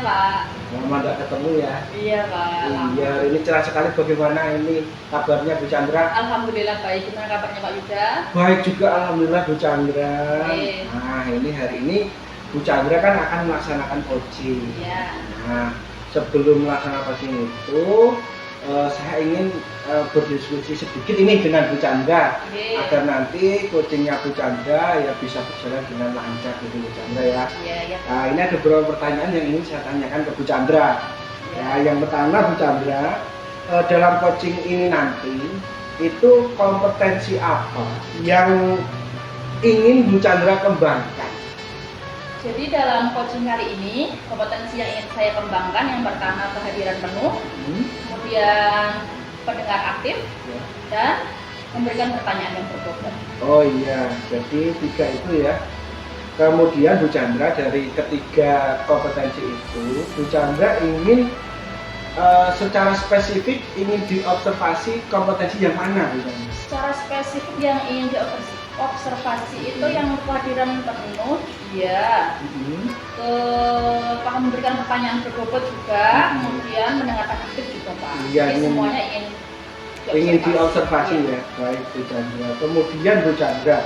Pak. Lama nggak ketemu ya. Iya Pak. Iya, ini cerah sekali. Bagaimana ini kabarnya Bu Chandra? Alhamdulillah baik. Gimana kabarnya Pak Yuda? Baik juga, alhamdulillah Bu Chandra. Baik. Nah, ini hari ini Bu Chandra kan akan melaksanakan coaching. Iya. Nah, sebelum melaksanakan coaching itu, saya ingin berdiskusi sedikit ini dengan Bu Chandra, agar nanti coachingnya Bu Chandra ya bisa berjalan dengan lancar gitu Bu Chandra ya. Iya. Nah, ini ada beberapa pertanyaan yang ingin saya tanyakan ke Bu Chandra. Ya, yang pertama Bu Chandra, dalam coaching ini nanti itu kompetensi apa yang ingin Bu Chandra kembangkan? Jadi dalam coaching kali ini kompetensi yang ingin saya kembangkan yang pertama kehadiran penuh, kemudian pendengar aktif, dan memberikan pertanyaan yang berbobot. Oh iya, jadi 3 itu ya. Kemudian Bu Chandra dari ketiga kompetensi itu, Bu Chandra ingin secara spesifik ingin diobservasi kompetensi yang mana Bu Chandra? Secara spesifik yang ingin diobservasi itu yang kehadiran penuh, ya. Memberikan pertanyaan berbobot juga, kemudian mendengarkan aktif juga Pak. Iya, jadi semuanya ingin diobservasi ya. Baik Bu Chandra. Kemudian Bu Chandra,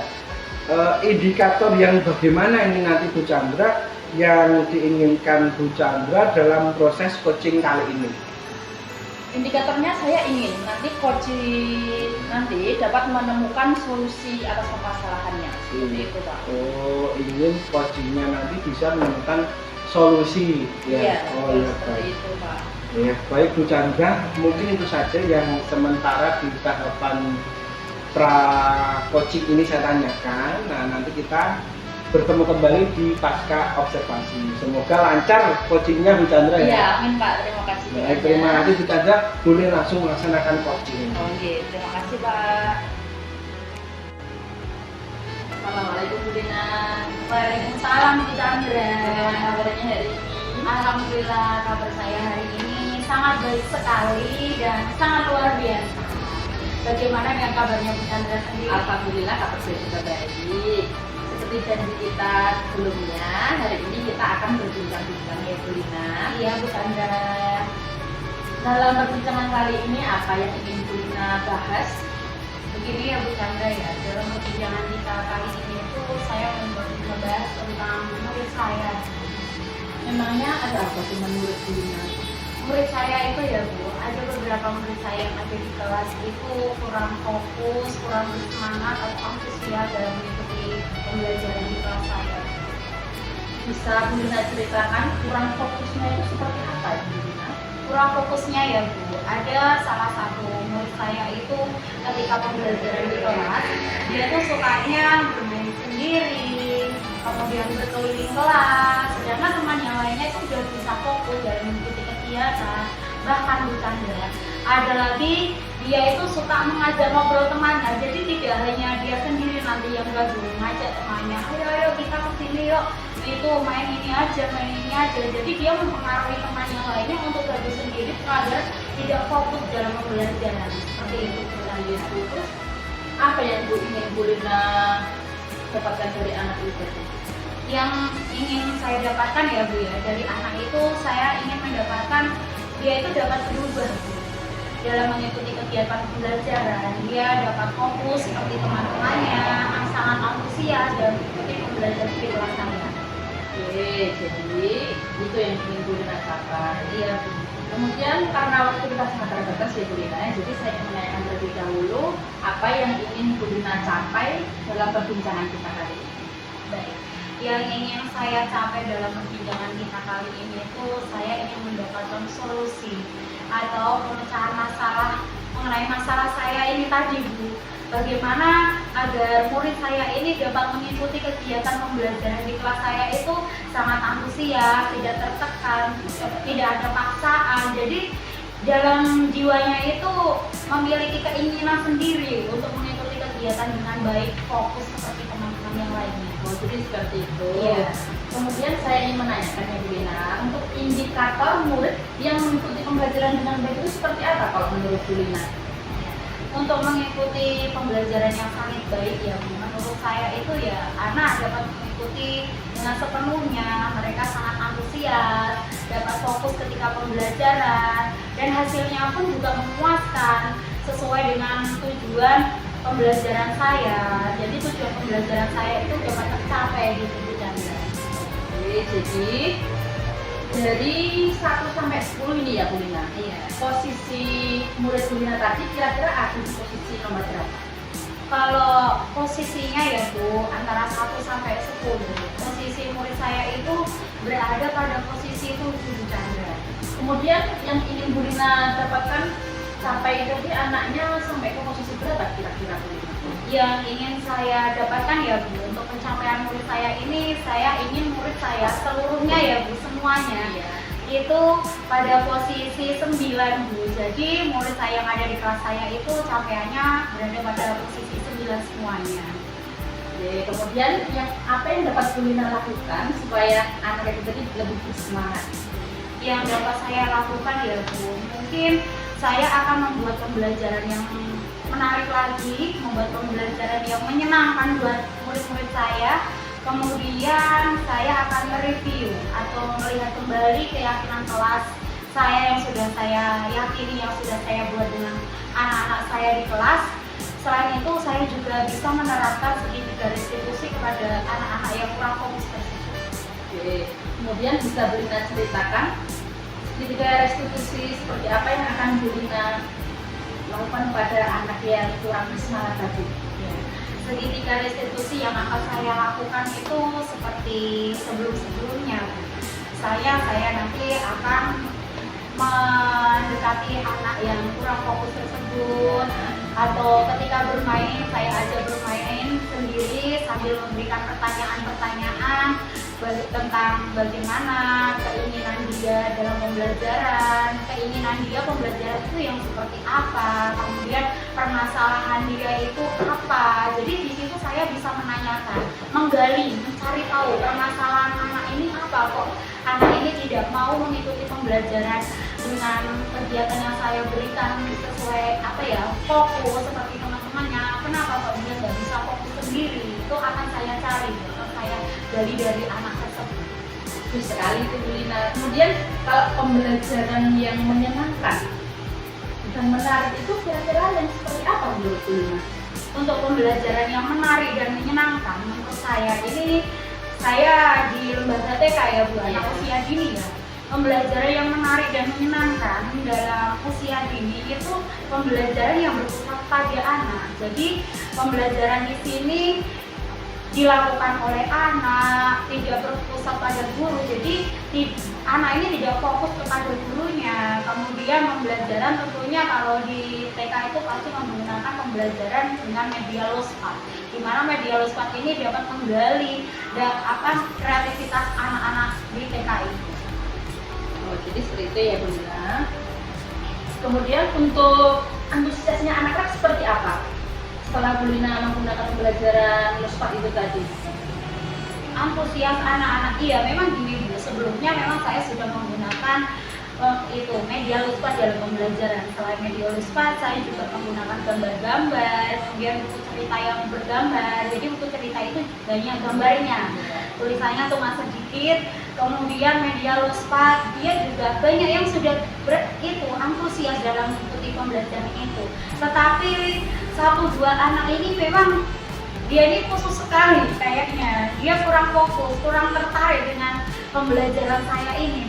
indikator yang bagaimana ini nanti Bu Chandra yang diinginkan Bu Chandra dalam proses coaching kali ini? Indikatornya saya ingin nanti coaching nanti dapat menemukan solusi atas permasalahannya. Seperti itu Pak. Oh, ingin coachingnya nanti bisa menemukan solusi ya. Iya, oh iya, seperti baik. itu Pak. Ya, baik Bu Chandra, mungkin itu saja yang sementara di tahapan pra coaching ini saya tanyakan. Nah, nanti kita bertemu kembali di pasca observasi. Semoga lancar coachingnya Bu Chandra ya. Iya, amin Pak. Terima kasih. Baik, terima kasih Bu Chandra. Boleh langsung melaksanakan coaching. Oke, terima kasih Pak. Assalamualaikum Bu Dina. Waalaikumsalam Bu Chandra. Bagaimana kabarnya hari ini? Alhamdulillah kabar saya hari ini sangat baik sekali dan sangat luar biasa. Bagaimana dengan kabarnya Bu Chandra sendiri? Alhamdulillah kabar saya juga baik. Seperti janji kita sebelumnya, hari ini kita akan berbincang-bincang ya Bu Dina. Iya Bu Chandra. Dalam perbincangan kali ini apa yang ingin Bu Dina bahas? Begini ya Bu Chandra ya, dalam perbincangan kita kali ini itu saya membahas tentang murid saya. Memangnya ada apa sih menurut Bu Dina? Murid saya itu ya Bu, ada beberapa murid saya yang ada di kelas itu kurang fokus, kurang bersemangat atau antusias dalam mengikuti pembelajaran di kelas saya. Bisa Bu Dina ceritakan kurang fokusnya itu seperti apa ya Bu Dina? Kurang fokusnya ya Bu, ada salah satu murid saya itu ketika pembelajaran di kelas, dia tuh sukanya bermain sendiri, kemudian berkeliling kelas, sedangkan teman yang lainnya itu sudah bisa fokus dalam mengikuti kegiatan. Bahkan Bu Chandra, ada lagi dia itu suka mengajak ngobrol temannya, jadi tidak hanya dia sendiri nanti yang gabung, ngajak temannya, ayo kita kesini yuk, itu main ini aja, jadi dia mempengaruhi teman yang lainnya untuk gabung sendiri agar tidak fokus dalam pembelajaran. Seperti itu Bu Chandra. Terus apa yang Bu ingin Bu Dina dapatkan dari anak itu? Yang ingin saya dapatkan ya Bu ya, dari anak itu saya ingin mendapatkan dia itu dapat berubah Bu. Dalam mengikuti kegiatan pembelajaran, dia dapat fokus seperti teman-temannya, sangat antusias dalam mengikuti pembelajaran di kelas saya. Oke, jadi itu yang ingin Bu Dina capai. Iya Bu. Kemudian karena waktu kita sangat terbatas ya Bu Dina, jadi saya ingin menanyakan terlebih dahulu apa yang ingin Bu Dina capai dalam perbincangan kita kali ini. Baik. Yang ingin saya capai dalam perbincangan kita kali ini itu saya ingin mendapatkan solusi atau pemecahan masalah mengenai masalah saya ini tadi Bu. Bagaimana agar murid saya ini dapat mengikuti kegiatan pembelajaran di kelas saya itu sangat antusias, tidak tertekan, tidak ada paksaan. Jadi dalam jiwanya itu memiliki keinginan sendiri untuk mengikuti kegiatan dengan baik, fokus seperti teman-teman yang lainnya. Oh, jadi seperti itu. Iya. Kemudian saya ingin menanyakan ya Bu Dina, untuk indikator murid yang mengikuti pembelajaran dengan baik itu seperti apa kalau menurut Bu Dina? Untuk mengikuti pembelajaran yang sangat baik ya Bu, menurut saya itu ya anak dapat mengikuti dengan sepenuhnya, mereka sangat antusias, dapat fokus ketika pembelajaran, dan hasilnya pun juga memuaskan sesuai dengan tujuan pembelajaran saya. Jadi tujuan pembelajaran saya itu dapat tercapai gitu Bu Chandra. Oke, jadi dari 1 sampai 10 ini ya Bu Lina. Iya. Posisi murid Bu Lina tadi kira-kira ada di posisi nomor berapa? Kalau posisinya ya Bu, antara 1 sampai 10. Posisi murid saya itu berada pada posisi 7 Bu Chandra. Kemudian yang ingin Bu Lina dapatkan sampai tadi anaknya sampai ke posisi berapa kira-kira Bu Lina? Yang ingin saya dapatkan ya Bu, untuk pencapaian murid saya ini, saya ingin murid saya seluruhnya ya Bu, semuanya itu pada posisi 9 Bu. Jadi murid saya yang ada di kelas saya itu capaiannya berada pada posisi 9 semuanya. Oke, kemudian apa yang dapat Bu Lina lakukan supaya anak itu tadi lebih bersemangat? Yang dapat saya lakukan ya Bu, mungkin saya akan membuat pembelajaran yang menarik lagi, membuat pembelajaran yang menyenangkan buat murid-murid saya. Kemudian saya akan mereview atau melihat kembali keyakinan kelas saya yang sudah saya yakini, yang sudah saya buat dengan anak-anak saya di kelas. Selain itu saya juga bisa menerapkan segitiga restitusi kepada anak-anak yang kurang fokus tersebut. Oke, kemudian bisa Bu Lina ceritakan segitiga restitusi seperti apa yang akan Bu Lina lakukan pada anak yang kurang bersemangat tadi? Segitiga restitusi yang akan saya lakukan itu seperti sebelum-sebelumnya. Saya nanti akan mendekati anak yang kurang fokus tersebut, atau ketika bermain saya ajak bermain sendiri sambil memberikan pertanyaan-pertanyaan tentang bagaimana keinginan dia dalam pembelajaran, keinginan dia pembelajaran itu yang seperti apa, kemudian permasalahan dia itu apa. Jadi di situ saya bisa menanyakan, menggali, mencari tahu permasalahan anak ini apa, kok anak ini tidak mau mengikuti pembelajaran dengan kegiatan yang saya berikan sesuai fokus seperti teman-temannya. Kenapa kok dia nggak bisa fokus sendiri? Itu akan saya cari, akan saya gali dari anak tersebut. Bagus sekali itu Bu Lina. Kemudian kalau pembelajaran yang menyenangkan dan menarik itu kira-kira yang seperti apa menurut Bu Lina? Untuk pembelajaran yang menarik dan menyenangkan menurut saya ini, saya di lembaga TK ya Bu, anak usia dini ya. Pembelajaran yang menarik dan menyenangkan dalam usia dini itu pembelajaran yang berpusat pada anak. Jadi pembelajaran di sini dilakukan oleh anak, tidak berpusat pada guru. Jadi anak ini tidak fokus kepada gurunya. Kemudian pembelajaran tentunya kalau di TK itu pasti menggunakan pembelajaran dengan media lospat, di mana media lospat ini dapat menggali kreativitas anak-anak di TK itu. Oh, jadi seperti itu ya Bu Lina. Kemudian untuk antusiasnya anak-anak seperti apa setelah Bu Lina menggunakan pembelajaran lospat itu tadi? Antusias anak-anak, iya memang gini Bu, sebelumnya memang saya sudah menggunakan media lospat dalam pembelajaran. Selain media lospat, saya juga menggunakan gambar-gambar, kemudian buku cerita yang bergambar. Jadi buku cerita itu banyak gambarnya, tulisannya cuma sedikit. Kemudian media lospat, dia juga banyak yang sudah antusias dalam mengikuti pembelajaran itu. Tetapi 1-2 anak ini memang dia ini khusus sekali kayaknya, dia kurang fokus, kurang tertarik dengan pembelajaran saya ini.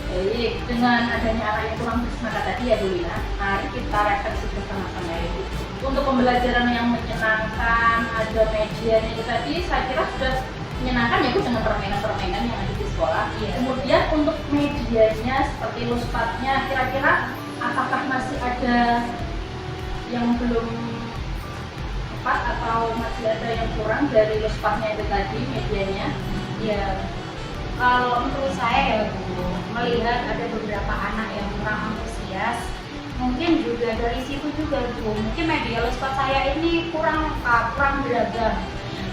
Baik, dengan adanya anak yang kurang bersemangat tadi ya Bu Lina, mari kita refleksi bersama-sama ya Bu. Untuk pembelajaran yang menyenangkan, ada medianya itu tadi saya kira sudah menyenangkan ya Bu dengan permainan-permainan yang ada di sekolah. Iya. Kemudian untuk medianya seperti lospatnya, kira-kira apakah masih ada yang belum tepat atau masih ada yang kurang dari lospatnya itu tadi medianya? Ya, kalau menurut saya ya Bu, melihat ada beberapa anak yang kurang antusias, mungkin juga dari situ juga Bu, mungkin media lospat saya ini kurang lengkap, kurang beragam.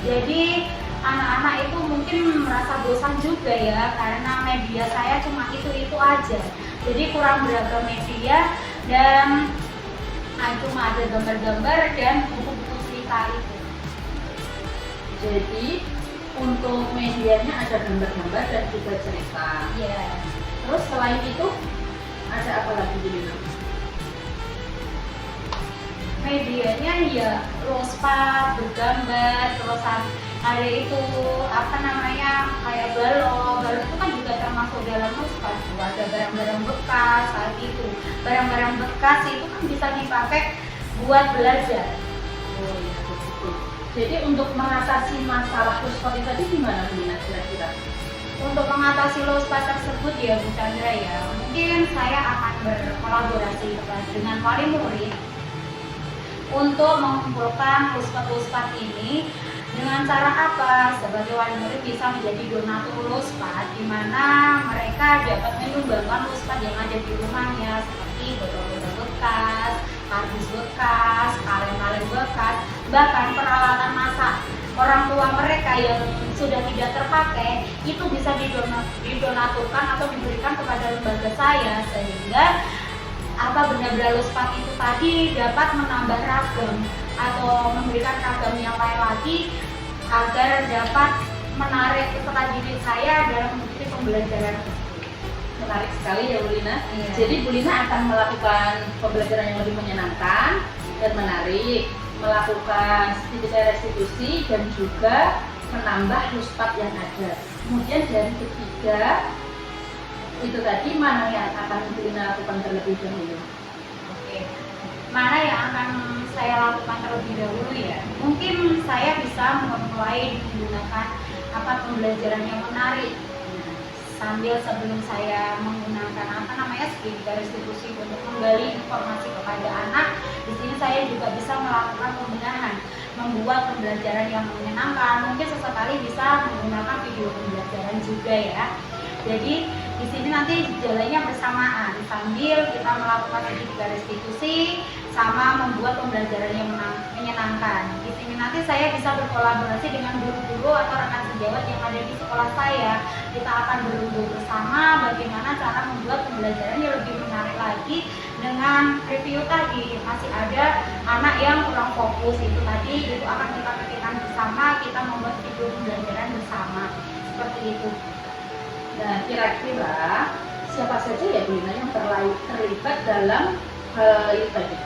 Jadi anak-anak itu mungkin merasa bosan juga ya, karena media saya cuma itu aja. Jadi kurang beragam media dan cuma ada gambar-gambar dan buku-buku cerita itu. Jadi untuk medianya ada gambar-gambar dan juga cerita. Iya. Terus selain itu ada apa lagi Bu Lina? Medianya ya rospa, bergambar, terus ada itu apa namanya kayak balon itu kan juga termasuk dalam rospa. Ada barang-barang bekas saat itu. Barang-barang bekas itu kan bisa dipakai buat belajar. Oh iya begitu. Jadi untuk mengatasi masalah rospa tadi gimana Bu Lina kira-kira? Untuk mengatasi rospa tersebut ya Bu Chandra ya, mungkin saya akan berkolaborasi dengan wali murid untuk mengumpulkan lospat-lospat ini. Dengan cara apa? Sebagai wali murid bisa menjadi donatur lospat, di mana mereka dapat menyumbangkan lospat yang ada di rumahnya seperti botol-botol bekas, kardus bekas, kaleng-kaleng bekas, bahkan peralatan masak orang tua mereka yang sudah tidak terpakai itu bisa didonaturkan atau diberikan kepada lembaga saya, sehingga apa benda-benda lospat itu tadi dapat menambah ragam atau memberikan ragam yang lain lagi agar dapat menarik peserta didik saya dalam mengikuti pembelajaran tersebut. Menarik sekali ya Bu Lina. Iya. Jadi Bu Lina akan melakukan pembelajaran yang lebih menyenangkan dan menarik, melakukan sedikit restitusi dan juga menambah lospat yang ada. Kemudian dari ketiga itu tadi mana yang akan Bu Lina lakukan terlebih dahulu? Oke. Mana yang akan saya lakukan terlebih dahulu ya? Mungkin saya bisa memulai menggunakan apa pembelajaran yang menarik. Sambil sebelum saya menggunakan apa namanya sedikit restitusi untuk menggali informasi kepada anak, di sini saya juga bisa melakukan pembenahan, membuat pembelajaran yang menyenangkan. Mungkin sesekali bisa menggunakan video pembelajaran juga ya. Jadi di sini nanti jalannya bersamaan sambil kita melakukan sedikit restitusi sama membuat pembelajaran yang menyenangkan. Di sini nanti saya bisa berkolaborasi dengan guru-guru atau rekan sejawat yang ada di sekolah saya. Kita akan berunding bersama bagaimana cara membuat pembelajaran yang lebih menarik lagi dengan review tadi. Masih ada anak yang kurang fokus itu tadi, itu akan kita pikirkan bersama, kita membuat video pembelajaran bersama seperti itu. Nah, kira-kira siapa saja ya Bu Lina yang terlibat dalam hal itu tadi?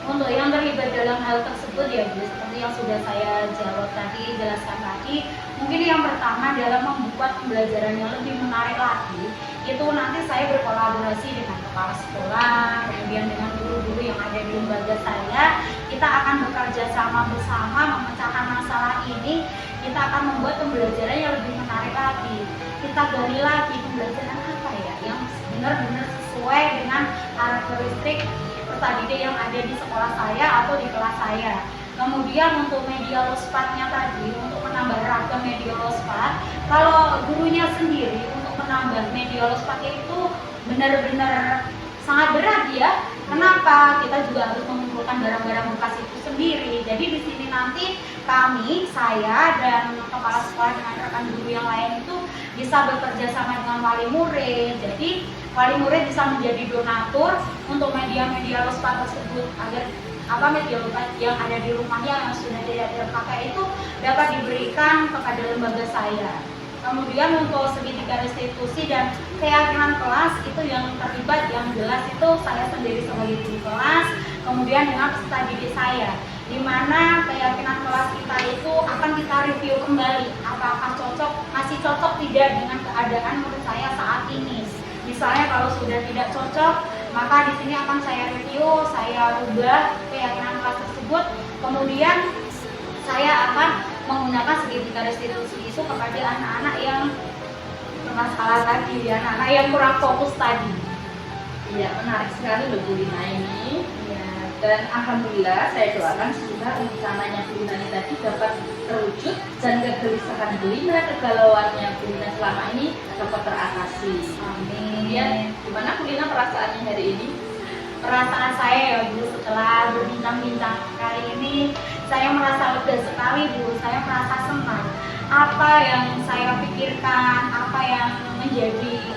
Untuk yang terlibat dalam hal tersebut ya Bu, seperti yang sudah saya jelaskan tadi, mungkin yang pertama dalam membuat pembelajaran yang lebih menarik lagi, itu nanti saya berkolaborasi dengan kepala sekolah, kemudian dengan guru-guru yang ada di lembaga saya. Kita akan bekerja sama bersama memecahkan masalah ini. Kita akan membuat pembelajaran yang lebih menarik lagi. Kita gali lagi pembelajaran apa ya yang benar-benar sesuai dengan karakteristik peserta didik yang ada di sekolah saya atau di kelas saya. Kemudian untuk media lospatnya tadi, untuk menambah ragam media lospat, kalau gurunya sendiri untuk menambah media lospatnya itu benar-benar sangat berat ya. Kenapa? Kita juga harus mengumpulkan barang-barang bekas itu sendiri. Jadi di sini nanti kami, saya dan kepala sekolah dengan rekan guru yang lain itu bisa bekerja sama dengan wali murid. Jadi wali murid bisa menjadi donatur untuk media-media lospat tersebut agar media lospat yang ada di rumahnya yang sudah tidak terpakai itu dapat diberikan kepada lembaga saya. Kemudian untuk segitiga restitusi dan keyakinan kelas itu yang terlibat yang jelas itu saya sendiri sebagai guru kelas, kemudian dengan peserta didik saya, di mana keyakinan kelas kita itu akan kita review kembali apakah masih cocok tidak dengan keadaan murid saya saat ini. Misalnya kalau sudah tidak cocok, maka di sini akan saya review, saya rubah keyakinan kelas tersebut, kemudian saya akan menggunakan segitiga restitusi itu kepada anak-anak yang bermasalah tadi, anak-anak yang kurang fokus tadi. Iya, menarik sekali loh Bu Lina ini. Ya. Dan alhamdulillah saya doakan semoga rencananya Bu Lina ini tadi dapat terwujud dan kegelisahan Bu Lina, kegalauannya Bu Lina selama ini dapat teratasi. Kemudian gimana Bu Lina perasaannya hari ini? Perasaan saya ya Bu, setelah berbincang-bincang kali ini, saya merasa lega sekali Bu, saya merasa senang. Apa yang saya pikirkan, apa yang menjadi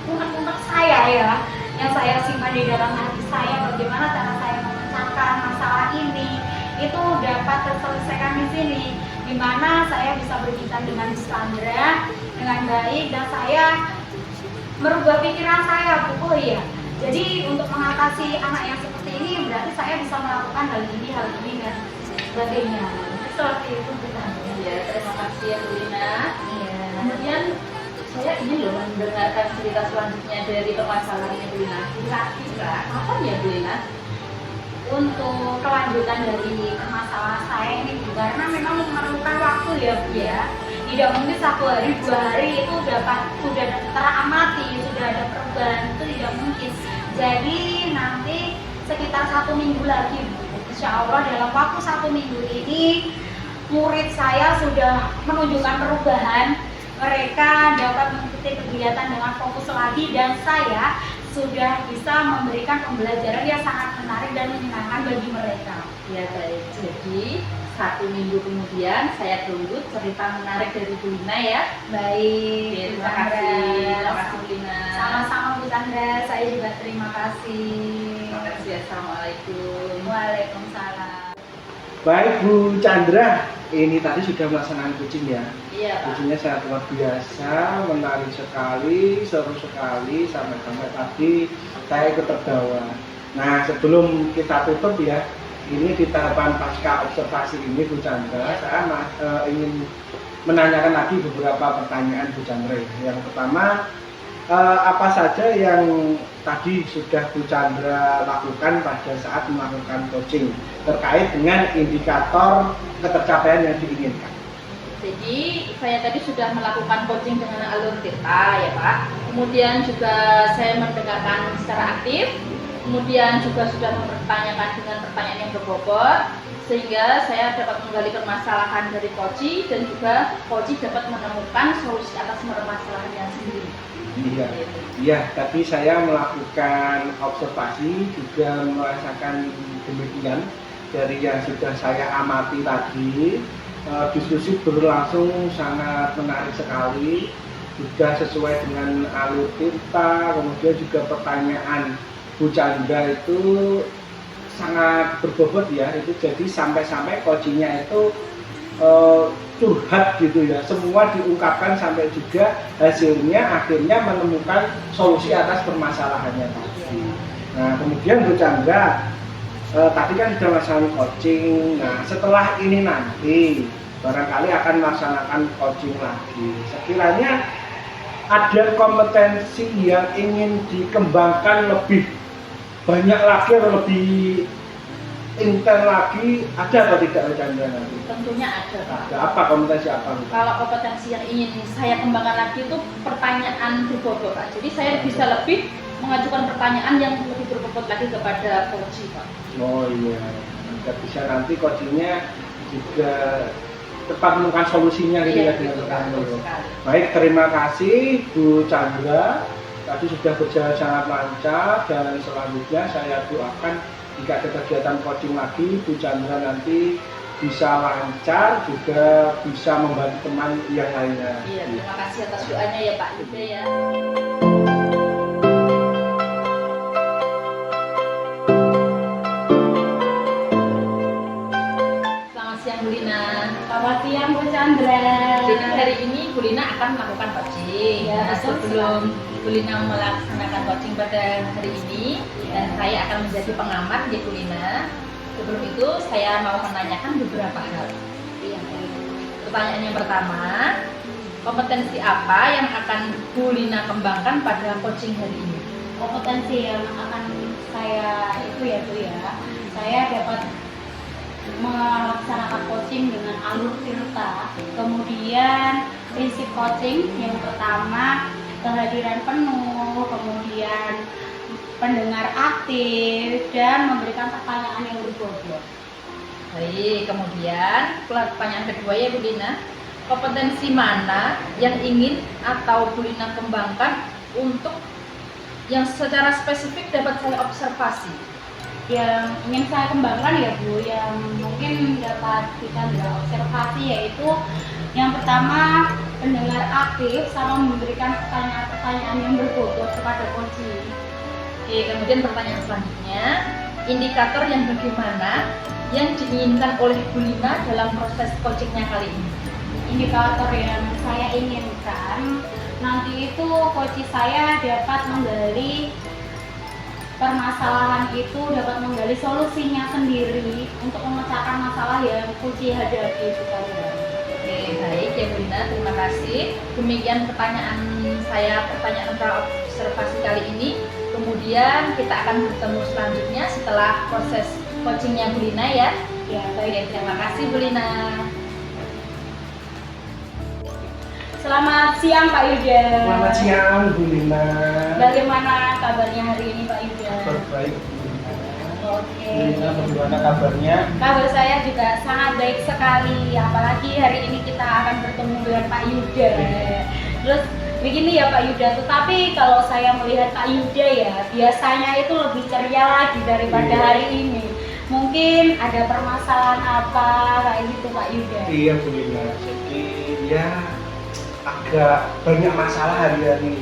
unek-unek saya ya, yang saya simpan di dalam hati saya, bagaimana cara saya memecahkan masalah ini, itu dapat terselesaikan di sini. Di bagaimana saya bisa berbicara dengan Bu Sandra dengan baik, dan saya merubah pikiran saya, Bu. Oh iya, jadi untuk mengatasi anak yang seperti ini berarti saya bisa melakukan hal ini dan sebagainya. Seperti itu, Bu Sandra. Ya, terima kasih ya Bu Lina. Iya. Kemudian saya ingin loh mendengarkan cerita selanjutnya dari permasalahannya Bu Lina. Kira-kira kapan ya Bu Lina? Untuk kelanjutan dari masalah saya ini, Bu, karena memang memerlukan waktu ya, Bu ya. Tidak mungkin 1 hari 2 hari itu sudah teramati, sudah ada perubahan, itu tidak mungkin. Jadi nanti sekitar 1 minggu lagi, Bu. Insya Allah dalam waktu 1 minggu ini murid saya sudah menunjukkan perubahan. Mereka dapat mengikuti kegiatan dengan fokus lagi, dan saya sudah bisa memberikan pembelajaran yang sangat menarik dan menyenangkan bagi mereka. Ya baik, jadi 1 minggu kemudian saya tunggu cerita menarik dari Bu Lina ya. Baik, Oke, Bu terima Sandra. kasih Bu Lina. Sama-sama Bu Sandra, saya juga terima kasih. Terima kasih. Assalamualaikum. Waalaikumsalam. Baik Bu Chandra, ini tadi sudah melaksanakan coaching ya. Iya Pak. Coachingnya sangat luar biasa, menarik sekali, seru sekali, sampai tadi saya ikut terbawa. Nah sebelum kita tutup ya, ini di tahapan pasca observasi ini Bu Chandra, saya ingin menanyakan lagi beberapa pertanyaan Bu Chandra. Yang pertama, apa saja yang tadi sudah Bu Chandra lakukan pada saat melakukan coaching terkait dengan indikator ketercapaian yang diinginkan? Jadi saya tadi sudah melakukan coaching dengan alur Tirta ya Pak. Kemudian juga saya mendengarkan secara aktif. Kemudian juga sudah mempertanyakan dengan pertanyaan yang berbobot, sehingga saya dapat menggali permasalahan dari coach, dan juga coach dapat menemukan solusi atas permasalahan yang sendiri. Iya, tadi saya melakukan observasi juga merasakan demikian dari yang sudah saya amati tadi. Diskusi berlangsung sangat menarik sekali, juga sesuai dengan alur Tirta, kemudian juga pertanyaan Bu Chandra itu sangat berbobot ya, itu jadi sampai-sampai coachingnya itu curhat gitu ya, semua diungkapkan sampai juga hasilnya akhirnya menemukan solusi atas permasalahannya tadi. Nah kemudian Bu Chandra tadi kan sudah melaksanakan coaching. Nah setelah ini nanti barangkali akan melaksanakan coaching lagi. Sekiranya ada kompetensi yang ingin dikembangkan lebih banyak lagi atau lebih intens lagi, ada atau tidak Bu Chandra nanti? Tentunya ada Pak. Ada apa, kompetensi apa? Kalau kompetensi yang ingin saya kembangkan lagi itu pertanyaan berbobot Pak. Jadi saya bisa lebih mengajukan pertanyaan yang lebih berbobot lagi kepada coach Pak. Oh iya, bisa nanti coachingnya juga tepat menemukan solusinya gitu ya dengan pertanyaan. Baik, terima kasih Bu Chandra. Tadi sudah berjalan sangat lancar, dan selanjutnya saya doakan jika ada kegiatan coaching lagi, Bu Chandra nanti bisa lancar, juga bisa membantu teman yang lainnya. Iya, terima kasih atas doanya ya Pak juga ya. Selamat siang Bu Lina. Selamat siang Bu Chandra. Jadi hari ini Bu Lina akan melakukan coaching. Ya, Nah, betul sebelum Bu Lina melaksanakan coaching pada hari ini, dan saya akan menjadi pengamat di Bu Lina. Sebelum itu saya mau menanyakan beberapa hal. Pertanyaan yang pertama, kompetensi apa yang akan Bu Lina kembangkan pada coaching hari ini? Kompetensi yang akan saya itu ya Bu ya, saya dapat melaksanakan coaching dengan alur Tirta. Kemudian prinsip coaching yang pertama, kehadiran penuh, kemudian pendengar aktif, dan memberikan pertanyaan yang berbobot. Baik, kemudian pertanyaan kedua ya Bu Lina, kompetensi mana yang ingin atau Bu Lina kembangkan untuk yang secara spesifik dapat saya observasi? Yang ingin saya kembangkan ya Bu, yang mungkin dapat kita observasi, yaitu yang pertama pendengar aktif sama memberikan pertanyaan-pertanyaan yang berbobot kepada coaching. Oke, kemudian pertanyaan selanjutnya, indikator yang bagaimana yang diinginkan oleh Bu Lina dalam proses coachingnya kali ini? Indikator yang saya inginkan nanti itu coach saya dapat menggali permasalahan itu, dapat menggali solusinya sendiri untuk memecahkan masalah yang coach hadapi itu tadi. Oke, baik ya Bu Lina, terima kasih. Demikian pertanyaan observasi kali ini. Kemudian kita akan bertemu selanjutnya setelah proses coachingnya Bu Lina ya. Ya, baik. Terima kasih Bu Lina. Selamat siang Pak Yuda. Selamat siang Bu Lina. Bagaimana kabarnya hari ini Pak Yuda? Baik Bu Lina. Oke. Bu Lina, bagaimana kabarnya? Kabar saya juga sangat baik sekali. Apalagi hari ini kita akan bertemu dengan Pak Yuda. Terus begini ya Pak Yuda, tetapi kalau saya melihat Pak Yuda ya, biasanya itu lebih ceria lagi daripada hari ini. Mungkin ada permasalahan apa kayak gitu Pak Yuda? Iya Bu Lina, jadi ya agak banyak masalah hari-hari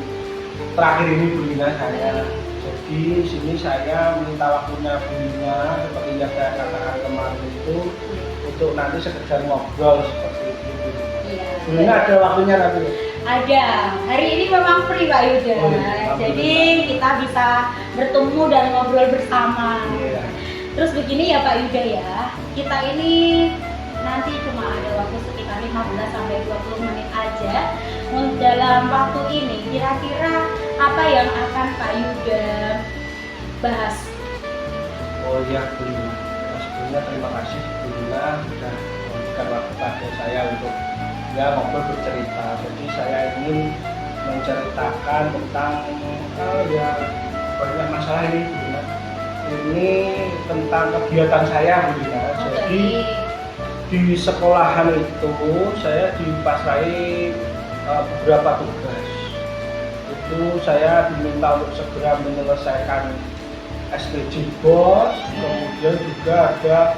terakhir ini Bu Lina saya. Jadi di sini saya minta waktunya Bu Lina seperti yang saya katakan kemarin itu untuk nanti sekedar ngobrol seperti itu. Iya. Bu Lina ada waktunya nanti? Ada. Hari ini memang free Pak Yuda. Oh, iya. Jadi kita bisa bertemu dan ngobrol bersama. Iya. Terus begini ya Pak Yuda ya, kita ini nanti cuma ada waktu sekitar 15 sampai 20 menit aja. Dalam waktu ini kira-kira apa yang akan Pak Yuda bahas? Oh iya Bu Lina, sebelumnya terima kasih Bu Lina sudah memberikan waktu pada saya untuk ya ngobrol bercerita. Jadi saya ingin menceritakan tentang ya banyak masalah ini Bu Lina. Ini tentang kegiatan saya Bu Lina. Jadi di sekolahan itu saya dipasrai beberapa tugas. Itu saya diminta untuk segera menyelesaikan SPJ BOS, kemudian juga ada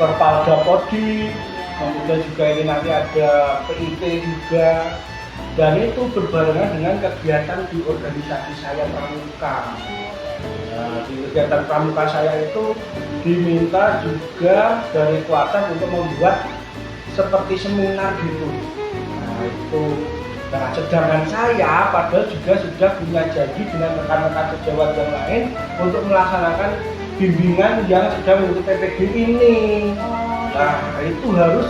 Perpalda Podi, kemudian juga ini nanti ada PIT juga, dan itu berbarengan dengan kegiatan di organisasi saya pramuka. Nah, di kegiatan pramuka saya itu diminta juga dari Kuatan untuk membuat seperti seminar gitu. Nah itu, nah sedangkan saya padahal juga sudah punya janji dengan rekan-rekan sejawat yang lain untuk melaksanakan bimbingan yang sedang mengikuti PPG ini. Nah itu harus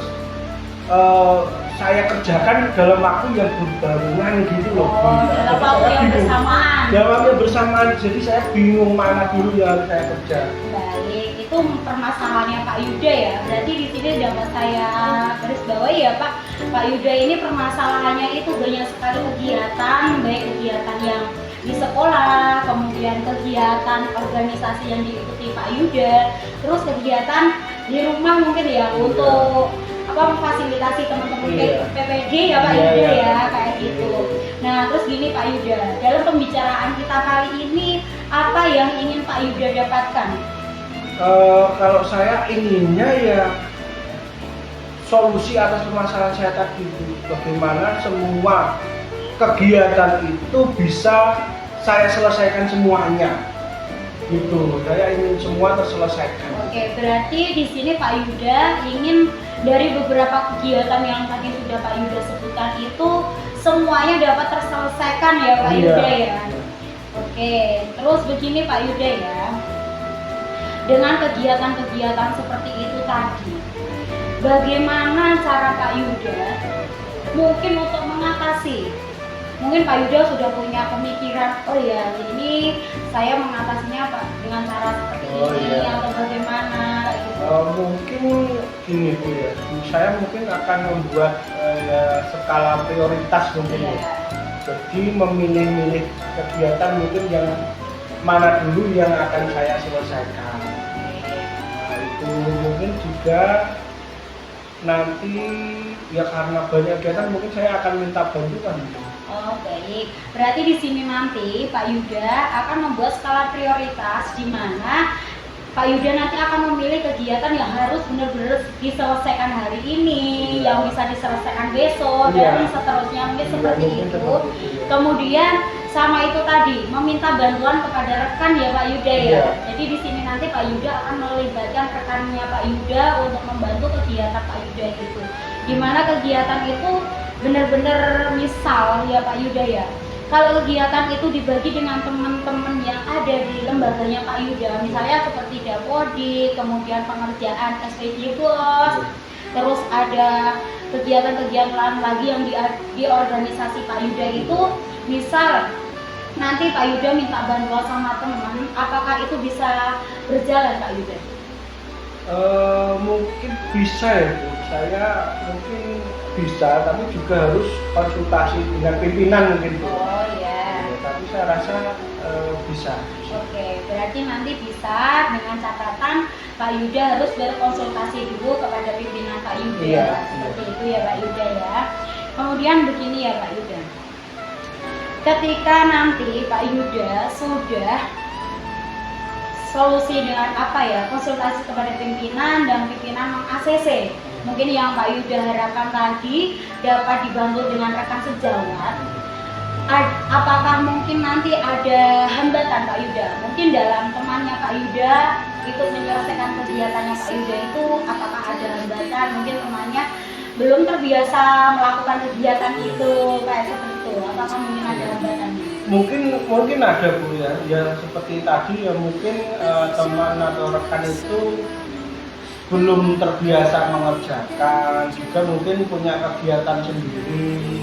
saya kerjakan dalam waktu yang berbarengan gitu loh. Dalam waktu yang bersamaan. Dalam waktu yang bersamaan, jadi saya bingung mana dulu yang harus saya kerja. Baik, itu permasalahannya Pak Yuda ya. Berarti di sini dapat saya garis bawahi ya Pak. Pak Yuda ini permasalahannya itu banyak sekali kegiatan, baik kegiatan yang di sekolah, kemudian kegiatan organisasi yang diikuti Pak Yuda, terus kegiatan di rumah mungkin ya untuk memfasilitasi teman-teman PPG ya Pak Yuda ya kayak gitu. Nah terus gini Pak Yuda, dalam pembicaraan kita kali ini apa yang ingin Pak Yuda dapatkan? Kalau saya inginnya ya solusi atas permasalahan saya tadi, bagaimana semua kegiatan itu bisa saya selesaikan semuanya. Gitu, saya ingin semua terselesaikan. Oke, berarti di sini Pak Yuda ingin dari beberapa kegiatan yang tadi sudah Pak Yuda sebutkan itu semuanya dapat terselesaikan ya Pak Yuda ya. Oke, terus begini Pak Yuda ya, dengan kegiatan-kegiatan seperti itu tadi, bagaimana cara Pak Yuda mungkin untuk mengatasi? Mungkin Pak Yuda sudah punya pemikiran, oh ya ini saya mengatasinya Pak dengan cara seperti ini atau bagaimana gitu. Mungkin gini Bu ya, saya mungkin akan membuat skala prioritas mungkin ya. Jadi memilih-milih kegiatan mungkin yang mana dulu yang akan saya selesaikan. Nah itu mungkin juga nanti ya karena banyak kegiatan mungkin saya akan minta bantuan. Oh baik, berarti di sini nanti Pak Yuda akan membuat skala prioritas di mana Pak Yuda nanti akan memilih kegiatan yang harus benar-benar diselesaikan hari ini, yang bisa diselesaikan besok, dan seterusnya mungkin seperti itu. Kemudian sama itu tadi, meminta bantuan kepada rekan ya Pak Yuda ya. Jadi di sini nanti Pak Yuda akan melibatkan rekannya Pak Yuda untuk membantu kegiatan Pak Yuda itu. Dimana kegiatan itu benar-benar misal ya Pak Yuda ya. Kalau kegiatan itu dibagi dengan teman-teman yang ada di lembaganya Pak Yuda, misalnya seperti Dapodi, kemudian pengerjaan SPJ Bos, terus ada kegiatan-kegiatan lain lagi yang di organisasi Pak Yuda itu, misal nanti Pak Yuda minta bantuan sama teman, apakah itu bisa berjalan Pak Yuda? Mungkin bisa ya Bu. Saya mungkin bisa, tapi juga harus konsultasi dengan pimpinan mungkin Bu. Oh iya. Tapi saya rasa bisa. Oke, berarti nanti bisa dengan catatan Pak Yuda harus berkonsultasi dulu kepada pimpinan Pak Yuda. Iya, Seperti itu ya Pak Yuda ya. Kemudian begini ya Pak Yuda. Ketika nanti Pak Yuda sudah solusi dengan apa ya, konsultasi kepada pimpinan dan pimpinan meng-ACC, mungkin yang Pak Yuda harapkan tadi dapat dibantu dengan rekan sejawat. Apakah mungkin nanti ada hambatan Pak Yuda? Mungkin dalam temannya Pak Yuda ikut menyelesaikan kegiatannya Pak Yuda itu, apakah ada hambatan? Mungkin temannya belum terbiasa melakukan kegiatan itu kayak seperti itu. Apakah mungkin ada hambatan? Mungkin ada Bu ya. Ya seperti tadi ya, mungkin teman atau rekan itu belum terbiasa mengerjakan, juga mungkin punya kegiatan sendiri.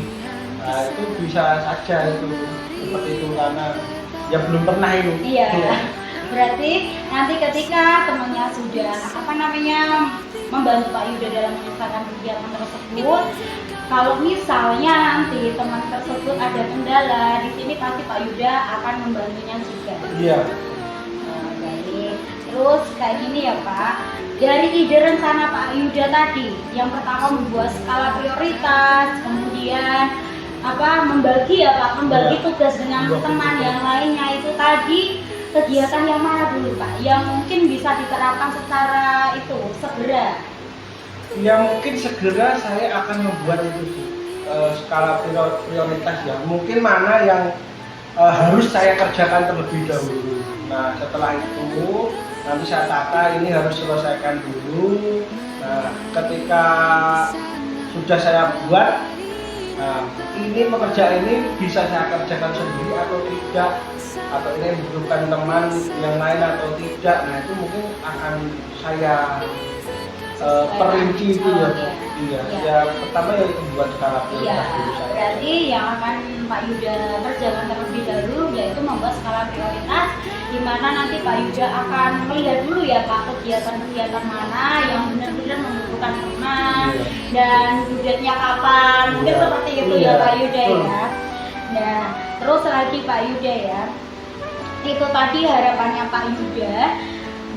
Nah itu bisa saja itu seperti itu, karena ya belum pernah ini. Iya. Berarti nanti ketika temannya sudah membantu Pak Yuda dalam menyelesaikan kegiatan tersebut, kalau misalnya nanti teman tersebut ada kendala, di sini pasti Pak Yuda akan membantunya juga. Iya. Baik. Terus kayak gini ya Pak, dari ide rencana Pak Yuda tadi, yang pertama membuat skala prioritas, kemudian membagi ya Pak, membagi tugas dengan teman yang lainnya, itu tadi kegiatan yang mana dulu Pak, yang mungkin bisa diterapkan secara itu segera? Ya mungkin segera saya akan membuat itu skala prioritas ya. Mungkin mana yang harus saya kerjakan terlebih dahulu. Nah setelah itu nanti saya tata, ini harus selesaikan dulu. Nah ketika sudah saya buat, ini pekerjaan ini bisa saya kerjakan sendiri atau tidak, atau ini membutuhkan teman yang lain atau tidak. Nah itu mungkin akan saya perinci itu ya. Iya. Ya pertama ya membuat skala prioritas dulu saya. Berarti yang akan Pak Yuda kerjakan terlebih dahulu yaitu membuat skala prioritas, di mana nanti Pak Yuda akan melihat dulu ya Pak, kegiatan-kegiatan mana yang benar-benar membutuhkan teman dan budgetnya kapan, mungkin seperti itu ya Pak Yuda ya. Nah terus lagi Pak Yuda ya, itu tadi harapannya Pak Yuda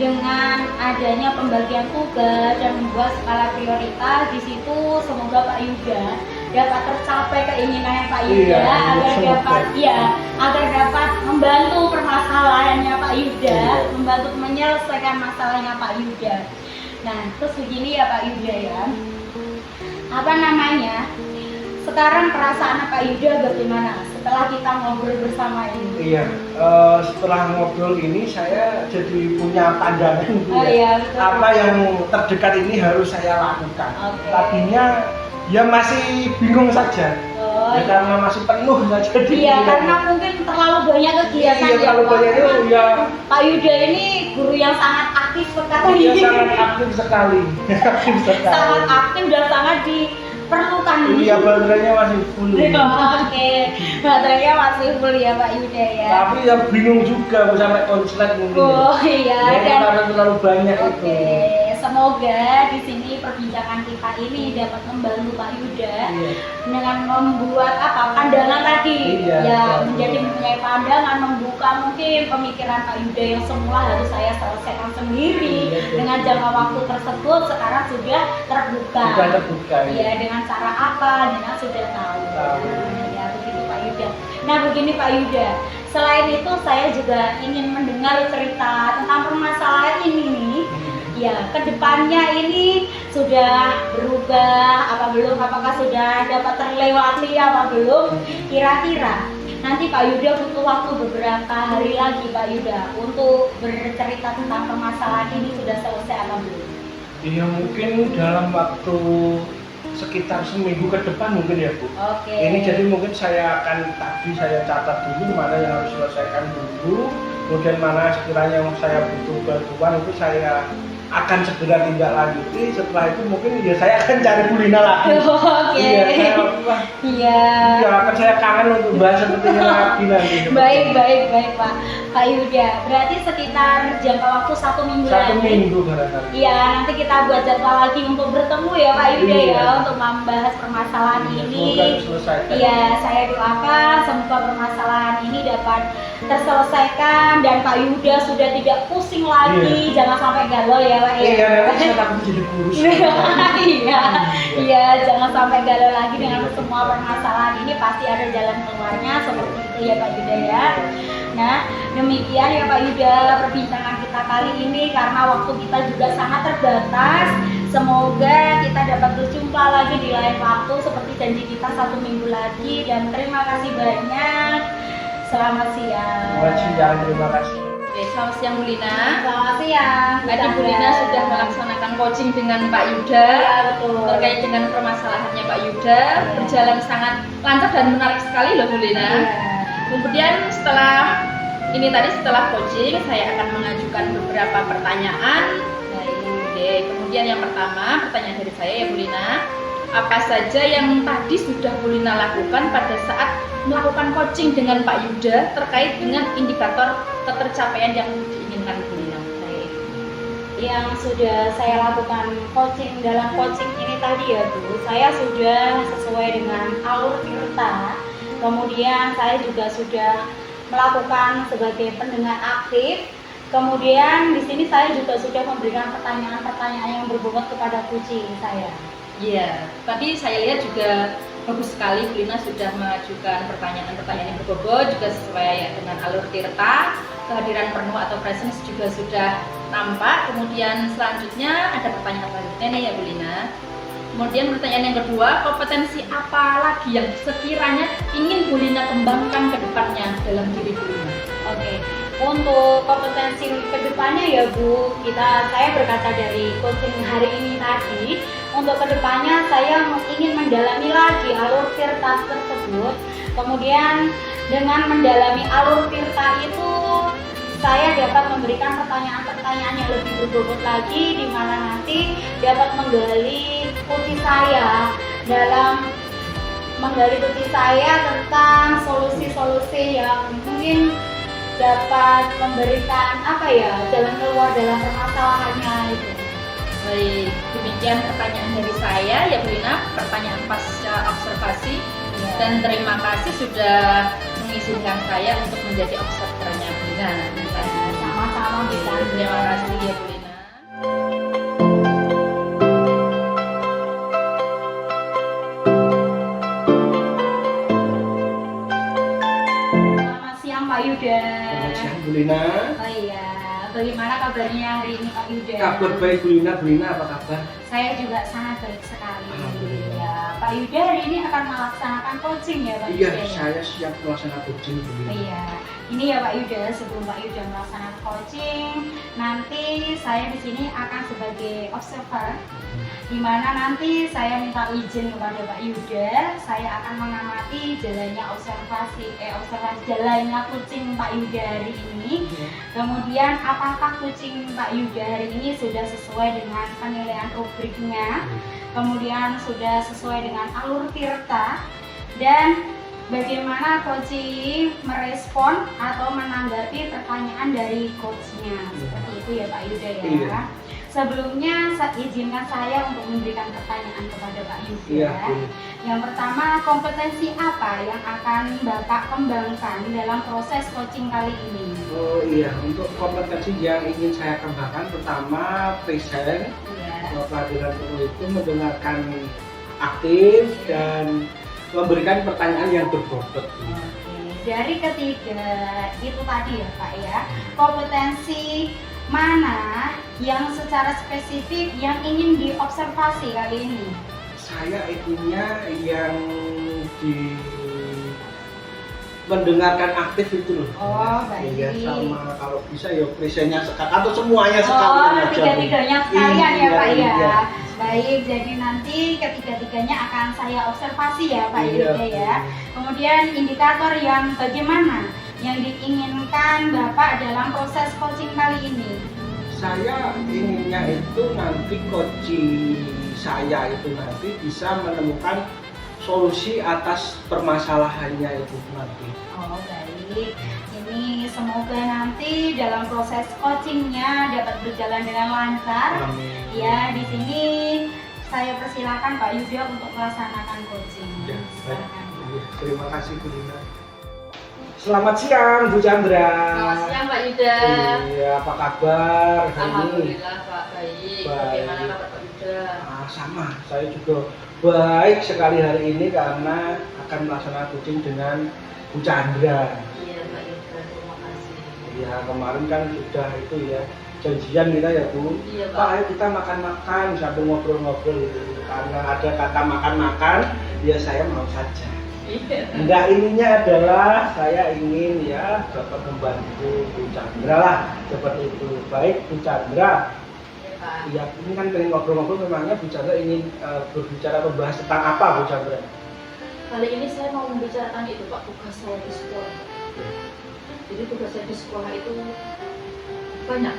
dengan adanya pembagian tugas dan membuat skala prioritas. Di situ semoga Pak Yuda dapat tercapai keinginannya Pak Yuda, agar dapat membantu permasalahannya Pak Yuda, membantu menyelesaikan masalahnya Pak Yuda. Nah terus begini ya Pak Yuda ya, sekarang perasaan Pak Yuda bagaimana setelah kita ngobrol bersama ini? Iya, setelah ngobrol ini saya jadi punya pandangan apa yang terdekat ini harus saya lakukan. Tadinya ya masih bingung saja, karena masih penuh saja. Iya, karena mungkin terlalu banyak kegiatan. Iya, terlalu banyak itu ya. Pak Yuda ini guru yang sangat aktif sekali. Iya, sangat aktif sekali. Sangat aktif dan sangat diperlukan. Iya, baterainya masih full. Oke, baterainya masih full ya Pak Yuda ya. Tapi ya bingung juga sampai konslet mungkin. Oh iya. Karena terlalu banyak itu. Semoga di sini perbincangan kita ini dapat membantu Pak Yuda dengan membuat pandangan tadi, menjadi mempunyai pandangan, membuka mungkin pemikiran Pak Yuda yang semula harus saya selesaikan sendiri. Dengan jangka waktu tersebut sekarang sudah terbuka. Sudah terbuka. Iya, dengan cara apa? Dengan sudah tahu. Ya begitu Pak Yuda. Yuda. Nah begini Pak Yuda, selain itu saya juga ingin mendengar cerita tentang permasalahan ini nih. Ya, kedepannya ini sudah berubah apa belum? Apakah sudah dapat terlewati apa belum? Kira-kira nanti Pak Yuda butuh waktu beberapa hari lagi Pak Yuda untuk bercerita tentang permasalahan ini sudah selesai apa belum? Iya, mungkin dalam waktu sekitar seminggu ke depan mungkin ya Bu. Oke. Ini jadi mungkin saya akan saya catat dulu mana yang harus selesaikan dulu, kemudian mana sekiranya yang saya butuh bantuan itu saya akan segera tindak lanjuti. Setelah itu mungkin ya saya akan cari Bu Lina lagi. Oke. Iya, Iya. ya akan saya kangen untuk bahas sepertinya lagi nanti. Baik Pak Yuda. Berarti sekitar jangka waktu 1 minggu Satu lagi. minggu barangkali. Iya, nanti kita buat jadwal lagi untuk bertemu ya Pak Yuda Iya. ya untuk membahas permasalahan ini. Semoga diselesaikan. Iya, saya doakan semoga permasalahan ini dapat terselesaikan dan Pak Yuda sudah tidak pusing lagi, jangan sampai galau ya Pak ya. Iya, nanti saya takut jadi kurus. Iya, jangan sampai galau lagi dengan semua permasalahan ini, pasti ada jalan keluarnya seperti itu ya Pak Yuda ya. Nah, demikian ya Pak Yuda perbincangan kita kali ini karena waktu kita juga sangat terbatas. Semoga kita dapat berjumpa lagi di lain waktu seperti janji kita 1 minggu lagi dan terima kasih banyak. Selamat siang. Selamat siang, terima kasih. Oke, selamat siang Bu Lina. Selamat siang. Tadi Bu Lina sudah melaksanakan coaching dengan Pak Yuda Ya, betul. terkait dengan permasalahannya Pak Yuda, berjalan sangat lancar dan menarik sekali loh Bu Lina. Kemudian setelah coaching saya akan mengajukan beberapa pertanyaan. Oke, kemudian yang pertama pertanyaan dari saya ya Bu Lina, apa saja yang tadi sudah Bu Lina lakukan pada saat melakukan coaching dengan Pak Yuda terkait dengan indikator ketercapaian yang diinginkan Bu Lina? Yang sudah saya lakukan dalam coaching ini tadi ya Bu, saya sudah sesuai dengan alur tirta. Kemudian saya juga sudah melakukan sebagai pendengar aktif. Kemudian di sini saya juga sudah memberikan pertanyaan-pertanyaan yang berbobot kepada kucing saya. Iya, tadi saya lihat juga bagus sekali Bu Lina sudah mengajukan pertanyaan-pertanyaan yang berbobot juga sesuai dengan alur tirta. Kehadiran penuh atau presence juga sudah tampak. Kemudian selanjutnya ada pertanyaan selanjutnya nih ya Bu Lina. Kemudian pertanyaan yang kedua, kompetensi apa lagi yang sekiranya ingin Bu Lina kembangkan ke depannya dalam diri Bu Lina? Oke. Untuk kompetensi kedepannya ya Bu, saya berkaca dari coaching hari ini tadi. Untuk kedepannya saya ingin mendalami lagi alur tirta tersebut. Kemudian dengan mendalami alur tirta itu saya dapat memberikan pertanyaan-pertanyaan yang lebih berbobot lagi, di mana nanti dapat menggali kunci saya tentang solusi-solusi yang mungkin dapat memberikan jalan keluar dalam permasalahannya itu. Baik, demikian pertanyaan dari saya ya Bu Lina, pertanyaan pasca observasi. Dan terima kasih sudah mengizinkan saya untuk menjadi observernya Bu Lina. Sama-sama bisa. Terima kasih ya Bu Lina. Selamat siang Pak Yuda. Selamat siang Bu Lina. Oh iya, bagaimana kabarnya hari ini Pak Yuda? Kabar baik Bu Lina. Bu Lina apa kabar? Saya juga sangat baik sekali. Ya, Pak Yuda hari ini akan melaksanakan coaching ya Pak Iya, Yuda? saya siap melaksanakan coaching Bu Lina. Iya, ini ya Pak Yuda, sebelum Pak Yuda melaksanakan coaching, nanti saya di sini akan sebagai observer, di mana nanti saya minta izin kepada Pak Yuda, saya akan mengamati jalannya jalannya coaching Pak Yuda hari ini. Kemudian apakah coaching Pak Yuda hari ini sudah sesuai dengan penilaian rubriknya, kemudian sudah sesuai dengan alur tirta, dan bagaimana coaching merespon atau menanggapi pertanyaan dari coachnya. Seperti itu ya Pak Yuda ya. Iya. Sebelumnya izinkan saya untuk memberikan pertanyaan kepada Pak Yuda. Iya, Yang pertama, kompetensi apa yang akan Bapak kembangkan dalam proses coaching kali ini? Oh iya, untuk kompetensi yang ingin saya kembangkan, pertama present. Iya. Pelajaran penuh itu mendengarkan aktif dan memberikan pertanyaan yang berbobot. Dari ketiga itu tadi ya Pak ya, kompetensi mana yang secara spesifik yang ingin diobservasi kali ini? Saya inginnya yang di mendengarkan aktif itu loh. Oh, baik. Ya, sama kalau bisa ya presentnya sekali atau semuanya sekalian Oh, aja. tiga-tiganya sekalian ya Pak ya. Iya. Baik, jadi nanti ketiga-tiganya akan saya observasi ya Pak Iya. Irga ya. Kemudian indikator yang bagaimana yang diinginkan Bapak dalam proses coaching kali ini? Saya inginnya itu nanti coaching saya itu nanti bisa menemukan solusi atas permasalahannya itu nanti. Oh baik, ini semoga nanti dalam proses coachingnya dapat berjalan dengan lancar. Amin. Ya, di sini saya persilakan Pak Yuda untuk melaksanakan coaching. Ya, baik. Silakan. Iya, terima kasih Bu Dina. Selamat siang Bu Chandra. Selamat siang Pak Yuda. Iya, apa kabar hari ini? Alhamdulillah Pak, baik. Baik. Bagaimana kabar Pak Yuda? Sama, saya juga baik sekali hari ini karena akan melaksanakan coaching dengan Bu Chandra. Iya Pak Yuda, terima kasih. Ya kemarin kan sudah itu ya janjian kita ya Bu. Iya Pak, Pak. ayo kita makan-makan sambil ngobrol-ngobrol gitu. Karena ada kata makan-makan, ya saya mau saja. Iya. Enggak, ininya adalah saya ingin ya dapat membantu Bu Chandra lah seperti itu. Baik Bu Chandra. Iya Pak. Iya, ini kan pengen ngobrol-ngobrol, memangnya Bu Chandra ingin berbicara membahas tentang apa Bu Chandra? Kali ini saya mau membicarakan itu Pak, tugas saya di sekolah. Jadi tugas saya di sekolah itu banyak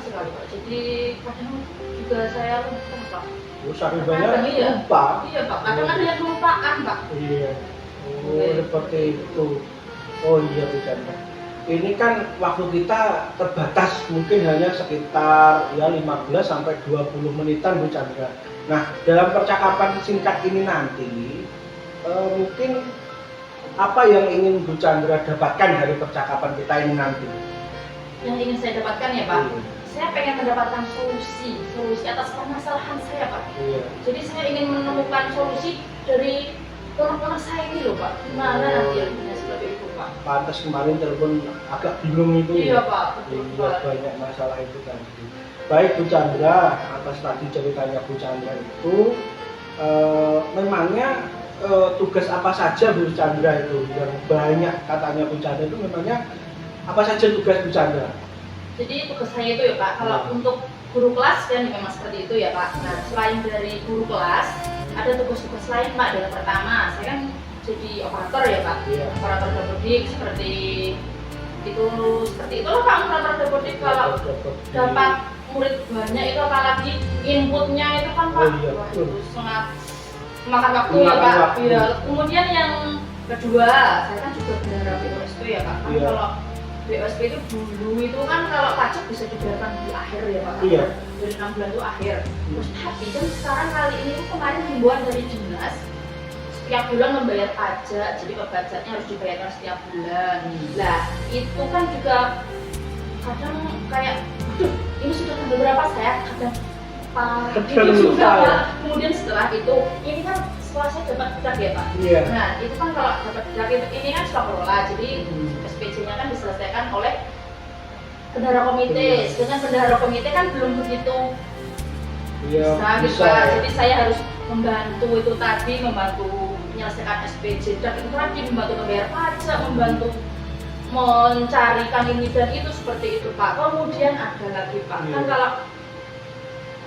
sekali Pak. Jadi kadang juga saya lupa Pak. Saking Kadang banyak iya. lupa. Iya Pak, kadang ada yang kelupaan Pak. Iya. Oh, Oke. seperti itu. Oh iya Bu Chandra. Ini kan waktu kita terbatas, mungkin hanya sekitar ya 15 sampai 20 menitan Bu Chandra. Nah, dalam percakapan singkat ini nanti mungkin apa yang ingin Bu Chandra dapatkan dari percakapan kita ini nanti? Yang ingin saya dapatkan ya Pak, Iya. saya pengen mendapatkan solusi atas permasalahan saya Pak. Iya. Jadi saya ingin menemukan solusi dari ponak-ponak saya ini loh Pak. Gimana nanti ilmunya seperti itu Pak? Pantas kemarin telepon agak bingung itu. Iya ya? Pak, betul Iya, Pak. banyak masalah itu tadi. Baik Bu Chandra, atas tadi ceritanya Bu Chandra itu memangnya tugas apa saja Bu Chandra itu yang banyak katanya Bu Chandra itu memangnya apa saja tugas Bu Chandra? Jadi tugas saya itu ya Pak, kalau Iya. untuk guru kelas kan memang seperti itu ya Pak. Nah selain dari guru kelas, ada tugas-tugas lain Pak. Yang pertama, saya kan jadi operator ya Pak. Iya. Operator dapodik seperti itulah Pak, operator dapodik. Kalau dapat murid banyak itu apalagi inputnya itu kan Pak, Oh, iya. wah itu sangat memakan waktu ya Memakan Pak. waktu. Iya. Kemudian yang kedua, saya kan juga bendahara BOSP ya Pak. Kan Iya. kalau BOSP itu dulu itu kan kalau pajak bisa dibayarkan di akhir ya Pak. Iya. Dari 6 bulan itu akhir. Terus tapi kan sekarang kali ini tuh kemarin himbauan dari dinas setiap bulan membayar pajak, jadi pajaknya harus dibayarkan setiap bulan. Nah itu kan juga kadang kayak, aduh ini sudah tanggal berapa, saya kadang Kadang itu lupa sudah ya. Pak. Kemudian setelah itu, ini kan setelah saya dapat bedak ya Pak. Iya. Nah itu kan kalau dapat bedak itu, ini kan sudah kelola, jadi SPC-nya kan diselesaikan oleh bendahara komite. Sedangkan bendahara komite kan belum begitu Iya. gitu Bisa. Pak. Jadi saya harus membantu itu tadi, membantu menyelesaikan SPJ dan itu tadi, membantu membayar pajak, membantu mencarikan ini dan itu seperti itu Pak. Kemudian ada lagi Pak, Iya. kan kalau